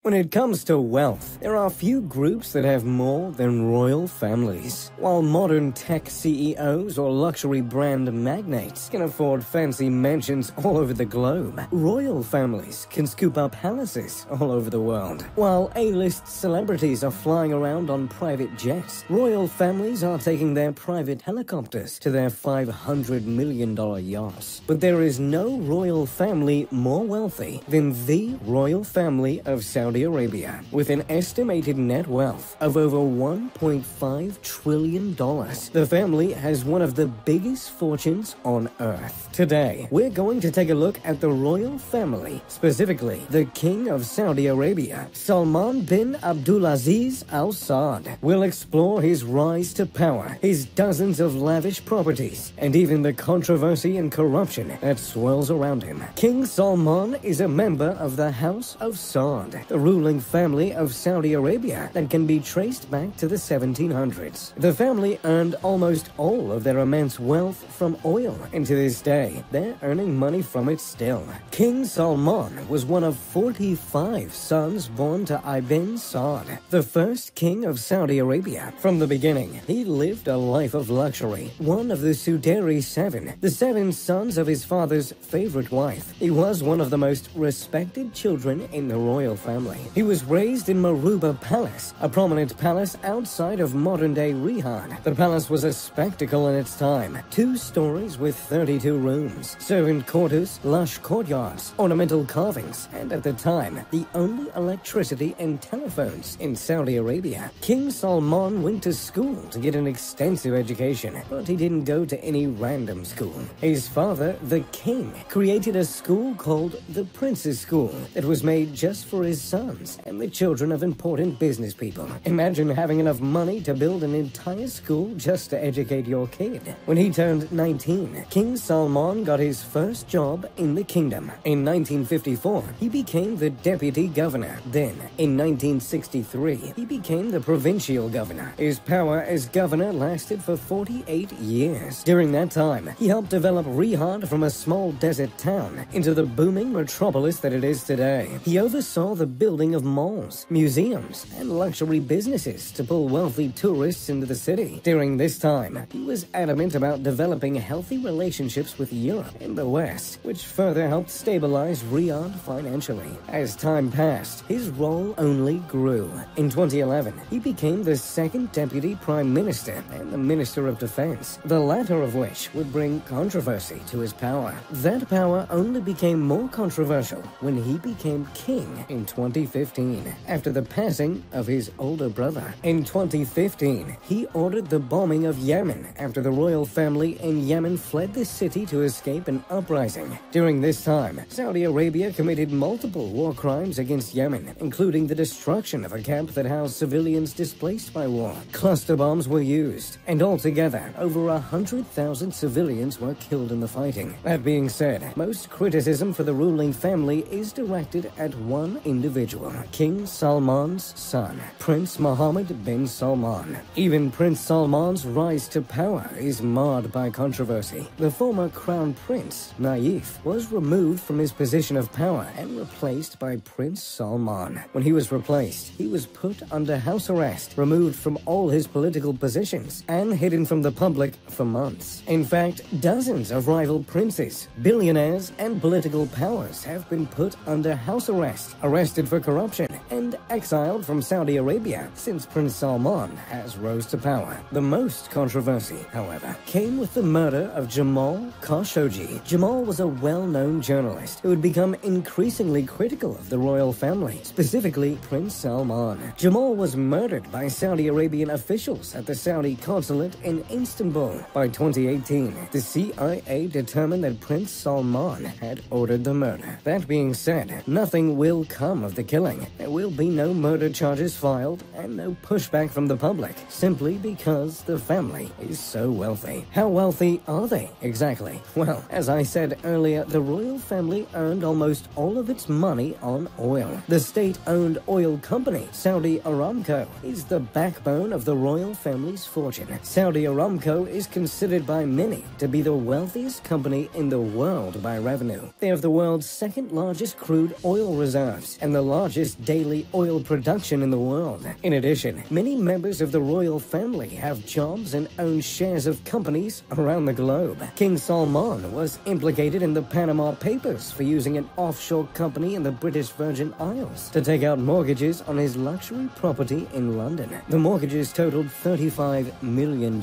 When it comes to wealth, there are few groups that have more than royal families. While modern tech CEOs or luxury brand magnates can afford fancy mansions all over the globe, royal families can scoop up palaces all over the world. While A-list celebrities are flying around on private jets, royal families are taking their private helicopters to their $500 million yachts. But there is no royal family more wealthy than the royal family of Saudi Arabia, with an estimated net wealth of over $1.5 trillion. The family has one of the biggest fortunes on earth. Today, we're going to take a look at the royal family, specifically the King of Saudi Arabia, Salman bin Abdulaziz Al Saud. We'll explore his rise to power, his dozens of lavish properties, and even the controversy and corruption that swirls around him. King Salman is a member of the House of Saud, the ruling family of Saudi Arabia that can be traced back to the 1700s. The family earned almost all of their immense wealth from oil, and to this day, they're earning money from it still. King Salman was one of 45 sons born to Ibn Saud, the first king of Saudi Arabia. From the beginning, he lived a life of luxury, one of the Suderi Seven, the seven sons of his father's favorite wife. He was one of the most respected children in the royal family. He was raised in Maruba Palace, a prominent palace outside of modern-day Riyadh. The palace was a spectacle in its time. 2 stories with 32 rooms, servant quarters, lush courtyards, ornamental carvings, and at the time, the only electricity and telephones in Saudi Arabia. King Salman went to school to get an extensive education, but he didn't go to any random school. His father, the king, created a school called the Prince's School that was made just for his sons and the children of important business people. Imagine having enough money to build an entire school just to educate your kid. When he turned 19, King Salman got his first job in the kingdom. In 1954, he became the deputy governor. Then, in 1963, he became the provincial governor. His power as governor lasted for 48 years. During that time, he helped develop Riyadh from a small desert town into the booming metropolis that it is today. He oversaw the building of malls, museums, and luxury businesses to pull wealthy tourists into the city. During this time, he was adamant about developing healthy relationships with Europe and the West, which further helped stabilize Riyadh financially. As time passed, his role only grew. In 2011, he became the second deputy prime minister and the minister of defense, the latter of which would bring controversy to his power. That power only became more controversial when he became king in 2015, after the passing of his older brother. In 2015, he ordered the bombing of Yemen after the royal family in Yemen fled the city to escape an uprising. During this time, Saudi Arabia committed multiple war crimes against Yemen, including the destruction of a camp that housed civilians displaced by war. Cluster bombs were used, and altogether, over 100,000 civilians were killed in the fighting. That being said, most criticism for the ruling family is directed at one individual, King Salman's son, Prince Mohammed bin Salman. Even Prince Salman's rise to power is marred by controversy. The former crown prince, Naif, was removed from his position of power and replaced by Prince Salman. When he was replaced, he was put under house arrest, removed from all his political positions, and hidden from the public for months. In fact, dozens of rival princes, billionaires, and political powers have been put under house arrest, arrested for corruption, and exiled from Saudi Arabia since Prince Salman has rose to power. The most controversy, however, came with the murder of Jamal Khashoggi. Jamal was a well-known journalist who had become increasingly critical of the royal family, specifically Prince Salman. Jamal was murdered by Saudi Arabian officials at the Saudi consulate in Istanbul. By 2018, the CIA determined that Prince Salman had ordered the murder. That being said, nothing will come of the killing. There will be no murder charges filed and no pushback from the public, simply because the family is so wealthy. How wealthy are they exactly? Well, as I said earlier, the royal family earned almost all of its money on oil. The state-owned oil company, Saudi Aramco, is the backbone of the royal family's fortune. Saudi Aramco is considered by many to be the wealthiest company in the world by revenue. They have the world's second largest crude oil reserves and the largest daily oil production in the world. In addition, many members of the royal family have jobs and own shares of companies around the globe. King Salman was implicated in the Panama Papers for using an offshore company in the British Virgin Isles to take out mortgages on his luxury property in London. The mortgages totaled $35 million.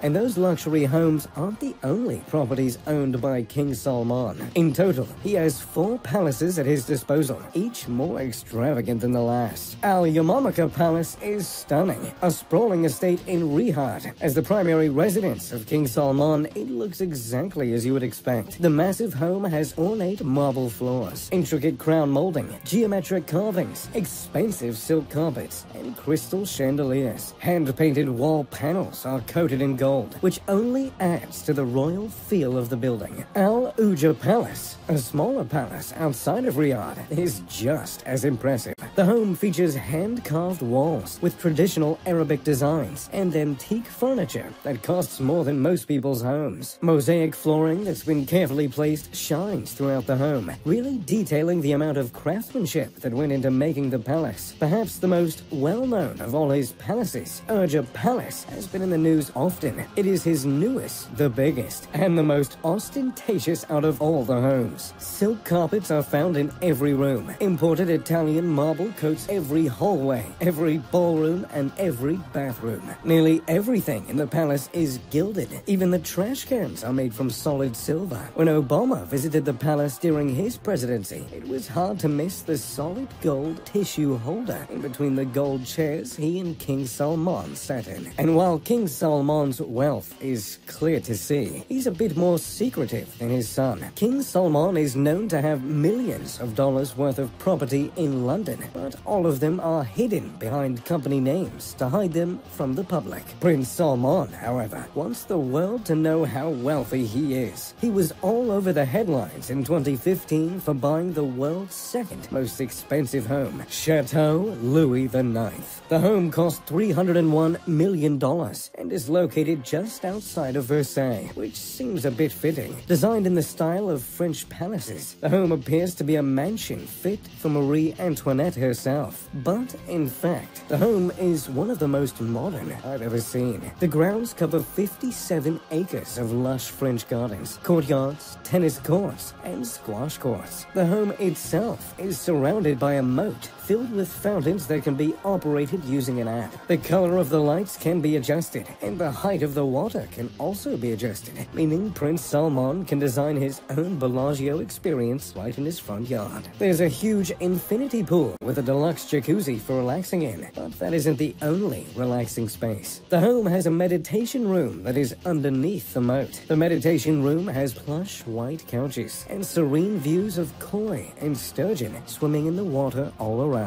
And those luxury homes aren't the only properties owned by King Salman. In total, he has 4 palaces at his disposal, each more extravagant than the last. Al Yamamaka Palace is stunning, a sprawling estate in Riyadh. As the primary residence of King Salman, it looks exactly as you would expect. The massive home has ornate marble floors, intricate crown molding, geometric carvings, expensive silk carpets, and crystal chandeliers. Hand-painted wall panels are coated in gold, which only adds to the royal feel of the building. Al Uja Palace, a smaller palace outside of Riyadh, is just as impressive. The home features hand-carved walls with traditional Arabic designs and antique furniture that costs more than most people's homes. Mosaic flooring that's been carefully placed shines throughout the home, really detailing the amount of craftsmanship that went into making the palace. Perhaps the most well-known of all his palaces, Uja Palace, has been in the news often. It is his newest, the biggest, and the most ostentatious out of all the homes. Silk carpets are found in every room. Imported Italian marble coats every hallway, every ballroom, and every bathroom. Nearly everything in the palace is gilded. Even the trash cans are made from solid silver. When Obama visited the palace during his presidency, it was hard to miss the solid gold tissue holder in between the gold chairs he and King Salman sat in. And while King Salman's wealth is clear to see, he's a bit more secretive than his son. King Salman is known to have millions of dollars worth of property in London, but all of them are hidden behind company names to hide them from the public. Prince Salman, however, wants the world to know how wealthy he is. He was all over the headlines in 2015 for buying the world's second most expensive home, Chateau Louis IX. The home cost $301 million and is located just outside of Versailles, which seems a bit fitting. Designed in the style of French palaces, the home appears to be a mansion fit for Marie Antoinette herself. But in fact, the home is one of the most modern I've ever seen. The grounds cover 57 acres of lush French gardens, courtyards, tennis courts, and squash courts. The home itself is surrounded by a moat filled with fountains that can be operated using an app. The color of the lights can be adjusted, and the height of the water can also be adjusted, meaning Prince Salman can design his own Bellagio experience right in his front yard. There's a huge infinity pool with a deluxe jacuzzi for relaxing in, but that isn't the only relaxing space. The home has a meditation room that is underneath the moat. The meditation room has plush white couches and serene views of koi and sturgeon swimming in the water all around.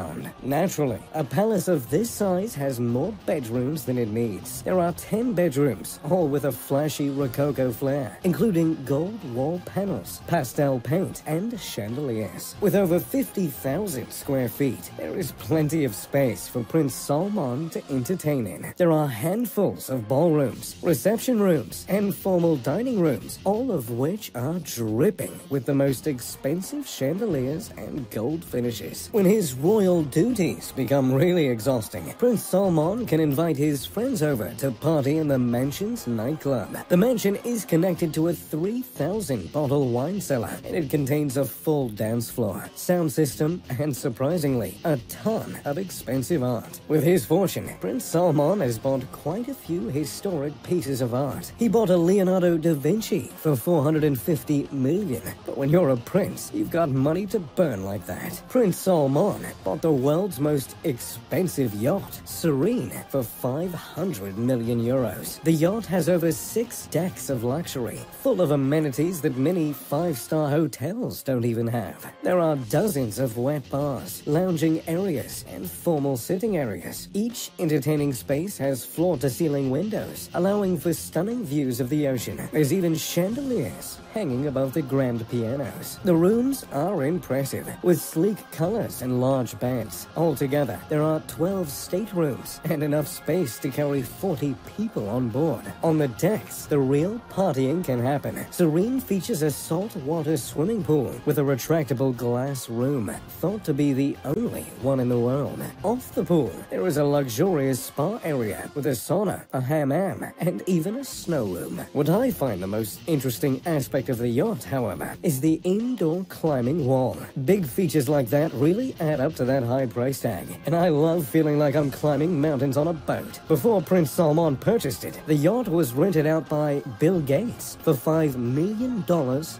Naturally, a palace of this size has more bedrooms than it needs. There are 10 bedrooms, all with a flashy Rococo flair, including gold wall panels, pastel paint, and chandeliers. With over 50,000 square feet, there is plenty of space for Prince Salman to entertain in. There are handfuls of ballrooms, reception rooms, and formal dining rooms, all of which are dripping with the most expensive chandeliers and gold finishes. When his royal duties become really exhausting, Prince Salman can invite his friends over to party in the mansion's nightclub. The mansion is connected to a 3,000-bottle wine cellar, and it contains a full dance floor, sound system, and surprisingly, a ton of expensive art. With his fortune, Prince Salman has bought quite a few historic pieces of art. He bought a Leonardo da Vinci for $450 million, but when you're a prince, you've got money to burn like that. Prince Salman bought the world's most expensive yacht, Serene, for 500 million euros. The yacht has over 6 decks of luxury, full of amenities that many 5-star hotels don't even have. There are dozens of wet bars, lounging areas, and formal sitting areas. Each entertaining space has floor-to-ceiling windows, allowing for stunning views of the ocean. There's even chandeliers hanging above the grand pianos. The rooms are impressive, with sleek colors and large beds. Altogether, there are 12 staterooms and enough space to carry 40 people on board. On the decks, the real partying can happen. Serene features a saltwater swimming pool with a retractable glass room, thought to be the only only one in the world. Off the pool, there is a luxurious spa area with a sauna, a hammam, and even a snow room. What I find the most interesting aspect of the yacht, however, is the indoor climbing wall. Big features like that really add up to that high price tag, and I love feeling like I'm climbing mountains on a boat. Before Prince Salman purchased it, the yacht was rented out by Bill Gates for $5 million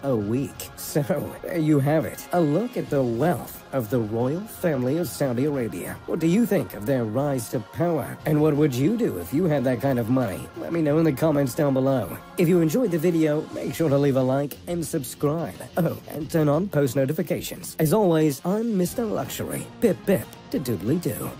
a week. So, there you have it. A look at the wealth of the royal family of Saudi Arabia. What do you think of their rise to power? And what would you do if you had that kind of money? Let me know in the comments down below. If you enjoyed the video, make sure to leave a like and subscribe. Oh, and turn on post notifications. As always, I'm Mr. Luxury. Pip pip to doodly do.